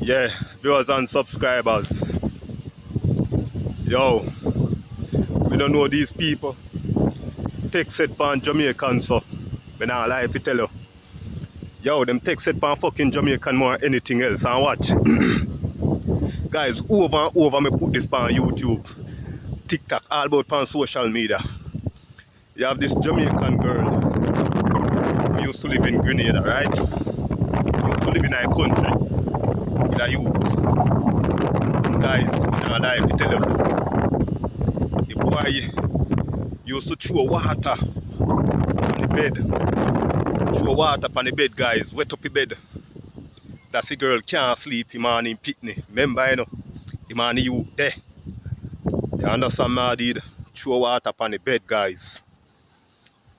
Yeah, viewers and subscribers. Yo, we don't know these people. Take set pan Jamaican, so me nah lie if you tell you. Yo, them take set pan fucking Jamaican more than anything else. And watch. Guys, over and over me put this pan YouTube, TikTok, all about pan social media. You have this Jamaican girl who used to live in Grenada, right? Used to live in our country with a youth. Guys, nah lie if you tell you. The boy used to throw water on the bed. Throw water on the bed, guys. Wet up the bed. That's the girl can't sleep, him and him pitney. Remember, you know, him and the youth there. You understand me, I did? Throw water on the bed, guys.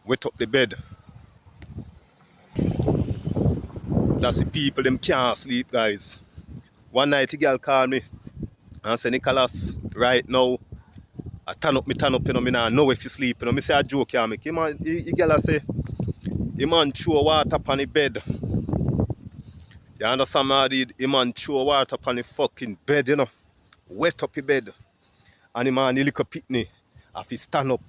Wet up the bed. That's the people, them can't sleep, guys. One night, the girl called me and said, Nicholas, right now, I turn up, you know, me nah know if you sleep, you know. Me say a joke, yeah, make him and the girl say, the man throw water on the bed. You understand me, I did? The man throw water on the fucking bed, you know. Wet up the bed. And the man, the little pitney, if he stand up,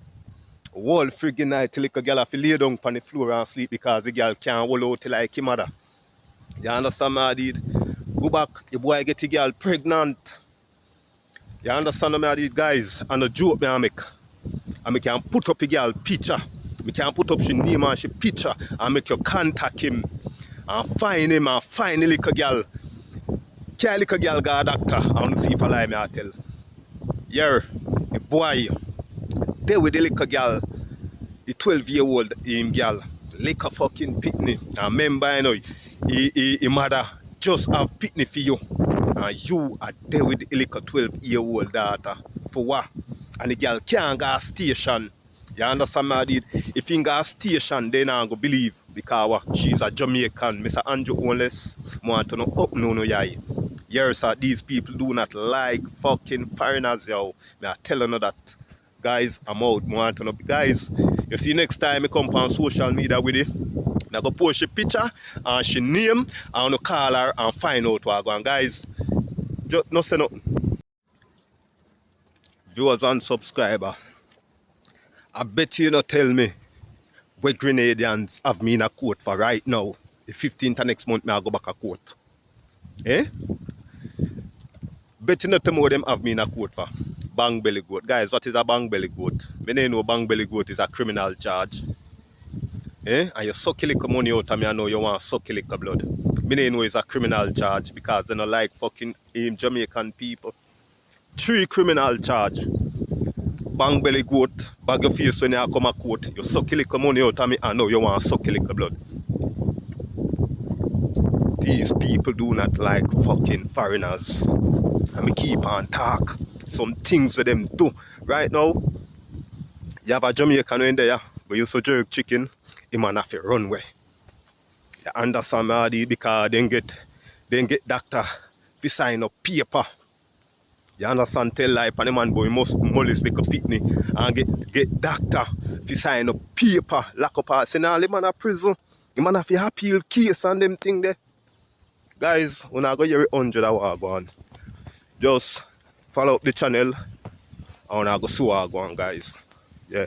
whole friggin' night, the little girl, if he lay down on the floor and sleep because the girl can't hold out like him mother. You understand me, I did? Go back, the boy get the girl pregnant. You understand me, I did, guys? And the joke me I make. And me can put up a girl picture. Me can put up she name and she picture and make you contact him. And find him and find the little girl. Can little girl go a doctor? I want to see if I lie me I tell. Yeah, the boy, there with the little girl, the 12-year-old him girl, little fucking pitney. And remember, you know, he mother just have pitney for you. And you are there with the little 12-year-old daughter. For what? And the girl can't go station. You understand me, I did? If you go station, then I go believe. Because she's a Jamaican. Mr. Andrew Onless, want to know up no yai. Yes, sir, these people do not like fucking foreigners, yo. Me I tell you that. Guys, I'm out. Want to know. Guys, you see next time I come on social media with it, I go post a picture and she name and I call her and find out what I go on. Guys, just no say nothing. Viewers and subscriber, I bet you not tell me where Grenadians have me in a court for right now. The 15th of next month, I go back a court. Eh? Bet you not tell me where them have me in a court for. Bang belly goat. Guys, what is a bang belly goat? Me don't know bang belly goat is a criminal charge. Eh? And you suck a little money out of me, I know you want to suck a little blood. Me don't know it's a criminal charge because they don't like fucking Jamaican people. 3 criminal charge. Bang belly goat, bag your face when you come a court. You suck a little money out of me, I know you want to suck a little blood. These people do not like fucking foreigners. And me keep on talk. Some things with them do. Right now, you have a Jamaican in there, but you so jerk chicken, he man have to run away. You understand me, because they get doctor to sign up paper. You understand? Tell life and the man boy must molest like a fitney and get doctor to sign up paper, lock up us. Say now the man a prison. The man have to appeal case and them thing there. Guys, when I go hear 100 hours go on, just follow up the channel and I go see what I go on, guys. Yeah.